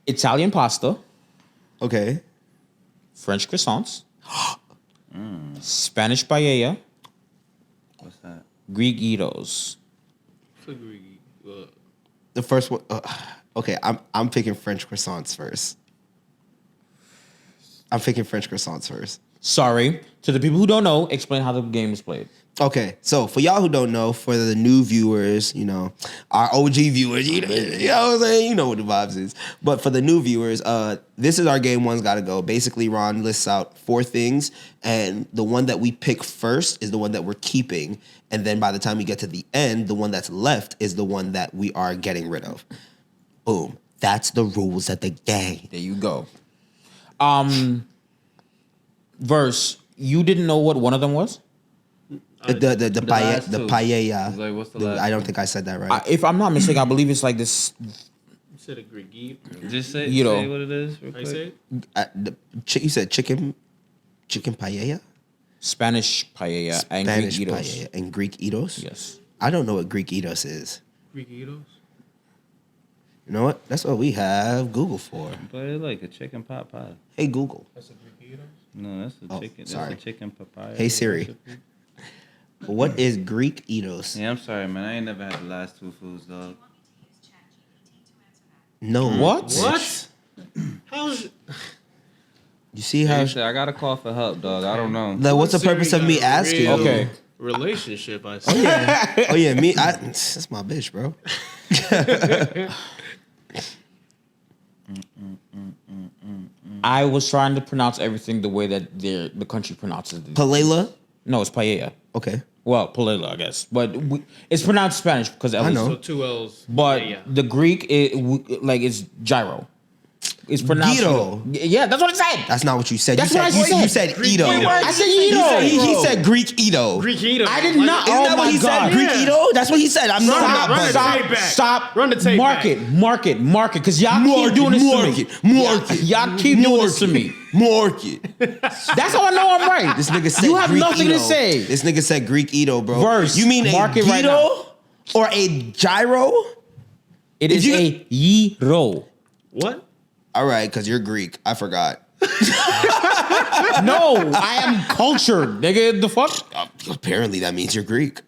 Italian pasta, Okay. French croissants, Spanish paella, What's that? Greek gyros. The first one. Okay, I'm picking French croissants first. Sorry. To the people who don't know, explain how the game is played. Okay, so for y'all who don't know, for the new viewers, our OG viewers, you know what I'm saying? You know what the vibes is. But for the new viewers, this is our game one's gotta go. Basically, Ron lists out 4 things, and the one that we pick first is the one that we're keeping. And then by the time we get to the end, the one that's left is the one that we are getting rid of. Boom. That's the rules of the game. There you go. Verse, you didn't know what one of them was? The last two. paella. It's like, what's the last I don't two? think I said that right. If I'm not mistaken, I believe it's like this. You said a Greek gyro. Just say, You know. say what it is. Real How you quick. say it? You said chicken paella? Spanish paella and Spanish Greek gyros. paella and Greek gyros? Yes. I don't know what Greek gyros is. Greek gyros? You know what? That's what we have Google for. But it's like a chicken pot pie. Hey, Google. That's a Greek gyros? No, that's a Oh, chicken. sorry. That's a chicken papaya. Hey, Siri. recipe. What is Greek gyros? Yeah, I'm sorry, man. I ain't never had the last 2 foods, dog. No. What? What? How's You see Hey, how... shit, I gotta call for help, dog. I don't know. Like, what's the Siri purpose of got me a asking? real Okay. relationship? I see. Oh, yeah, me... that's my bitch, bro. I was trying to pronounce everything the way that the country pronounces it. Paella? No, it's paella. Okay. Well, paella, I guess. But it's pronounced Spanish because I know. So 2 L's. But Yeah. the Greek, it's gyro. It's pronounced Gyro. Yeah, that's what it said. That's not what you said. That's you what said, I said. You said Greek Edo. gyro. I said He Edo. said, he said Greek Edo. Greek gyro. I did not. Isn't Oh that my what he God. said? Greek Yeah. Edo? That's what he said. I'm not Stop, bugging. stop, tape back. stop. Run the tape mark back. it, because y'all keep doing this to me. Y'all keep doing this to me. Market. That's how I know I'm right. This nigga said you have Greek nothing Edo. to say. This nigga said Greek Edo, bro. Verse. You mean a Mark it right Guido now. or a gyro? It is a gyro. What? All right, because you're Greek. I forgot. No, I am cultured, nigga. The fuck? Apparently, that means you're Greek.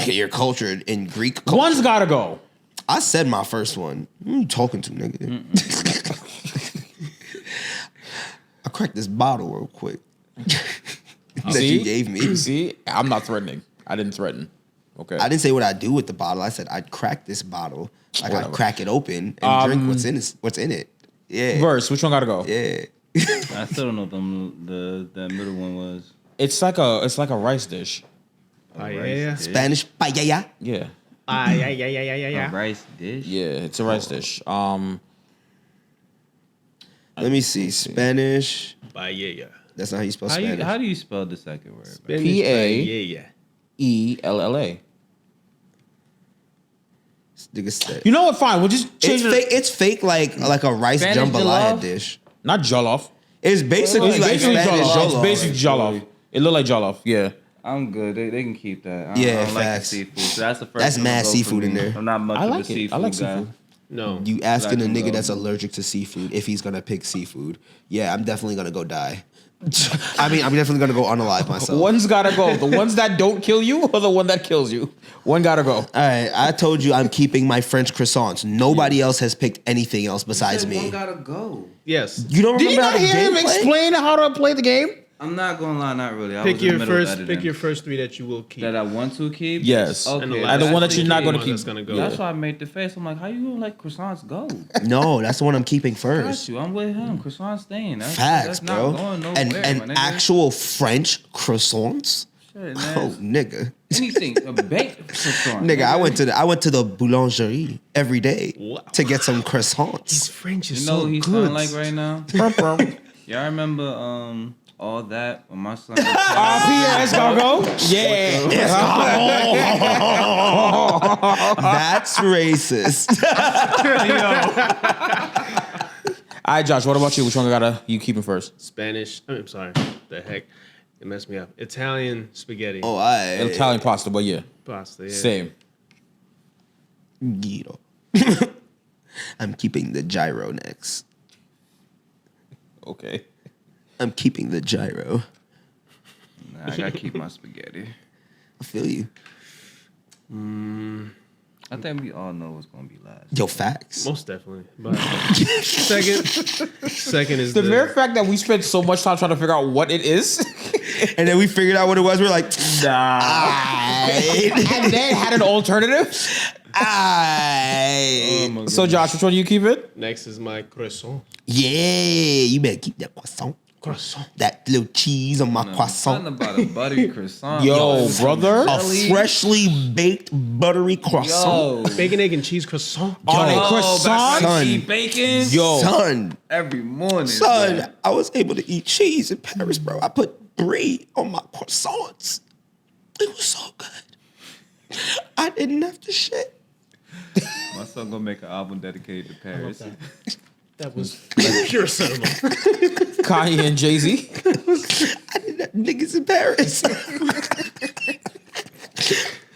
You're cultured in Greek culture. One's gotta go. I said my first one. Who you talking to, nigga? I cracked this bottle real quick. that you gave me. See, I'm not threatening. I didn't threaten. Okay. I didn't say what I'd do with the bottle. I said I'd crack this bottle. Like Whatever. I'd crack it open and drink what's in it. Yeah. Verse. Which one gotta go? Yeah. I still don't know what the middle one was. It's like a rice dish. Paella. Spanish paella. Yeah. A rice dish. Yeah. It's a rice dish. Let me see. Spanish. Paella. That's not how you spell How Spanish. do you spell the second word? bro? Paella. ELLA. Nigga said. You know what? Fine. We'll just change it. It's fake like a rice Spanish jambalaya jollof? dish. Not jollof. It's basically It's like basically Spanish jollof. jollof. It's basically jollof. It look like jollof. Yeah. I'm good. They can keep that. I Yeah, don't like the facts. seafood. So that's the first. That's one mad to go for seafood in me. there. I'm not much I of like a it. seafood I like guy. seafood. No. You asking a Black and nigga gold. that's allergic to seafood if he's gonna pick seafood. Yeah, I'm definitely gonna go die. I mean, I'm definitely gonna go unalive myself. One's gotta go. The ones that don't kill you or the one that kills you. One gotta go. All right, I told you I'm keeping my French croissants. Nobody else has picked anything else besides me. gotta go. Yes. You don't Did you remember how not the hear game him played? explain how to play the game? I'm not gonna lie, not really. I Pick was in your the middle of first. editing. Pick your first 3 that you will keep. that I want to keep. Yes. Okay. And the And the one that you're not going to one keep. that's gonna go. That's why I made the face. I'm like, how you gonna let croissants go? No, that's the one I'm keeping Got first. you. I'm with him. Croissants staying. That's, Facts, that's bro. Not going nowhere, and my nigga. actual French croissants. Shit, Oh, man. nigga. Anything a baked croissant. Nigga, I went to the boulangerie every day Wow. to get some His croissants. French is You know so what he good. sound like right now? Y'all remember all that when my son? RPS, go. Yeah. That's racist. All right, Josh, what about you? Which one you keeping first? Spanish. I'm sorry. The heck, it messed me up. Italian spaghetti. Oh, I Italian pasta, but yeah. Pasta. Yeah. Same. Guido. I'm keeping the gyro next. Okay. I'm keeping the gyro. Nah, I gotta keep my spaghetti. I feel you. I think we all know what's gonna be last. Yo, facts. Most definitely. But second is The mere fact that we spent so much time trying to figure out what it is, And then we figured out what it was. We're like, and then had an alternative. aight. So, Josh, which one do you keep it? Next is my croissant. Yeah, you better keep that croissant. Croissant. That little cheese on my Something croissant. about a buttery croissant. Yo, with some brother. A jelly. freshly baked buttery croissant. Yo. Bacon, egg, and cheese croissant. On a Oh, croissant? back when I eat Son. bacon. Yo. Son, Every morning. son, I was able to eat cheese in Paris, bro. I put brie on my croissants. It was so good. I didn't have to shit. My son gonna make an album dedicated to Paris. That was like pure cinema. Kanye and Jay-Z. I didn't have niggas in Paris.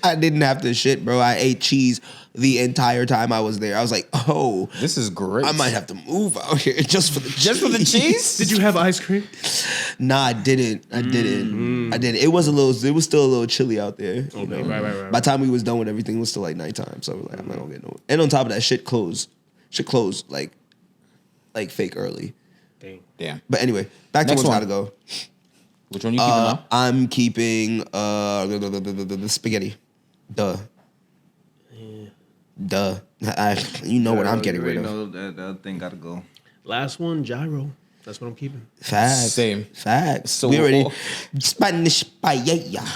I didn't have to shit, bro. I ate cheese the entire time I was there. I was like, oh, This is great. I might have to move out here just for the Just for the cheese? Did you have ice cream? Nah, I didn't. I didn't. It was still a little chilly out there. You know? Right. By the time we was done with everything, it was still like nighttime. So we're like, I'm not gonna get no. And on top of that, shit closed like fake early. Dang. Damn. But anyway, back to Next what's one. gotta go. Which one you keeping now? I'm keeping the spaghetti. Duh. You know what I'm getting rid of. No, that other thing gotta go. Last one, gyro. That's what I'm keeping. Facts. Same. Facts. So- We already Spanish paella.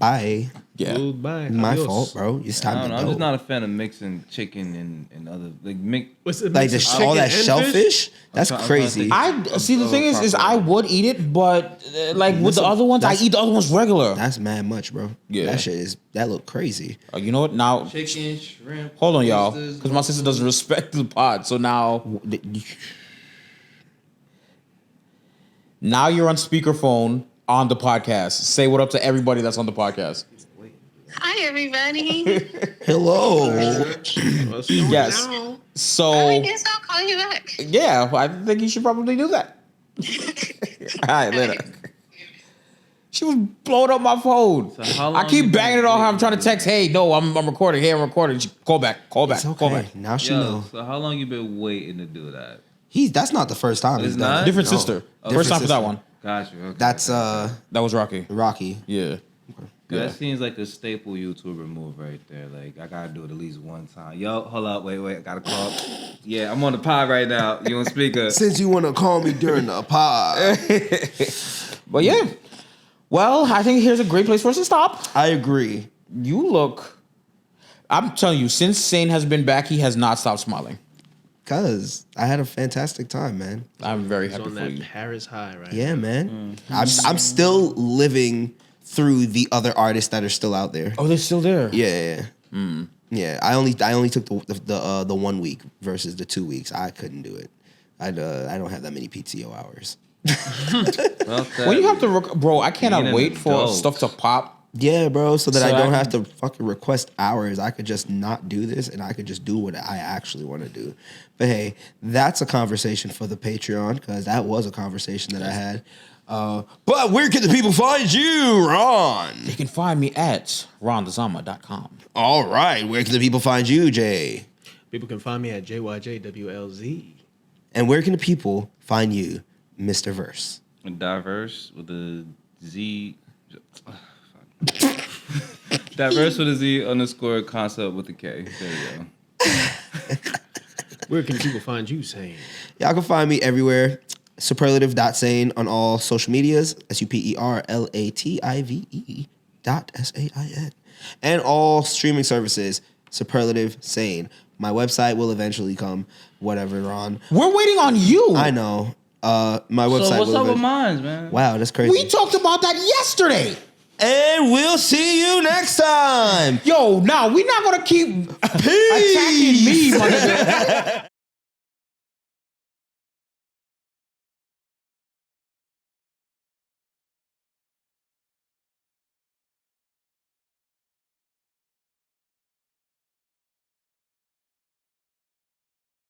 Bye. Yeah. Goodbye. My Adios. fault, bro. It's I time don't to know. I'm go. just not a fan of mixing chicken and other like mix. What's it? Like mix of all that chicken and fish? shellfish. That's I'm trying to crazy. think. I see. The thing is I would eat it, but like with Listen, the other ones, I that's- eat the other ones regular. That's mad much, bro. Yeah. That look crazy. You know what? Now, Chicken, shrimp. hold on, y'all, oysters, because my sister doesn't respect the pod. So now you're on speakerphone on the podcast. Say what up to everybody that's on the podcast. Hi, everybody. Hello. Yes. I So guess I'll call you back. yeah, I think you should probably do that. All right, later. She was blowing up my phone. So how I long keep you banging been it on her. I'm waiting trying to to text. Hey, no, I'm recording. Hey, I'm recording. She, call back. It's Call back. okay. Now she Yo, know. so how long you been waiting to do that? That's not the first time he's It's done not? it. Different No. sister. Oh, First different time for that sister. one. Got you. Okay. That's That was Rocky. Rocky. Yeah. Yeah. That seems like a staple YouTuber move right there. Like I gotta do it at least one time. Yo, hold up, wait, I gotta call. Yeah, I'm on the pod right now. You on speaker? Since you want to call me during the pod, But yeah. Well, I think here's a great place for us to stop. I agree. You look. I'm telling you, since Sane has been back, he has not stopped smiling. Cause I had a fantastic time, man. I'm very It's happy on for that you. Paris high, right? Yeah, man. I'm still living through the other artists that are still out there. Oh, they're still there. Yeah. Yeah. I only took the 1 week versus the 2 weeks. I couldn't do it. I don't have that many PTO hours. When you have to, bro, I cannot Being an wait for adult. stuff to pop. Yeah, bro. So that So I don't I- have to fucking request hours. I could just not do this, and I could just do what I actually want to do. But hey, that's a conversation for the Patreon, because that was a conversation that I had. But where can the people find you, Ron? You can find me at rondazama.com. All right, where can the people find you, Jay? People can find me at JYJWLZ. And where can the people find you, Mr. Verse? Diverse with a Z. Diverse with a Z _ concept with a K. There you go. Where can people find you, Sane? Y'all can find me everywhere. Superlative.Sane on all social medias. SUPERLATIVE.SAIN. And all streaming services. Superlative Sane. My website will eventually come. Whatever, Ron. We're waiting on you. I know. My website So what's will up with eventually- mines, man? Wow, that's crazy. We talked about that yesterday. And we'll see you next time. Yo, now we're not gonna keep attacking me, my nigga.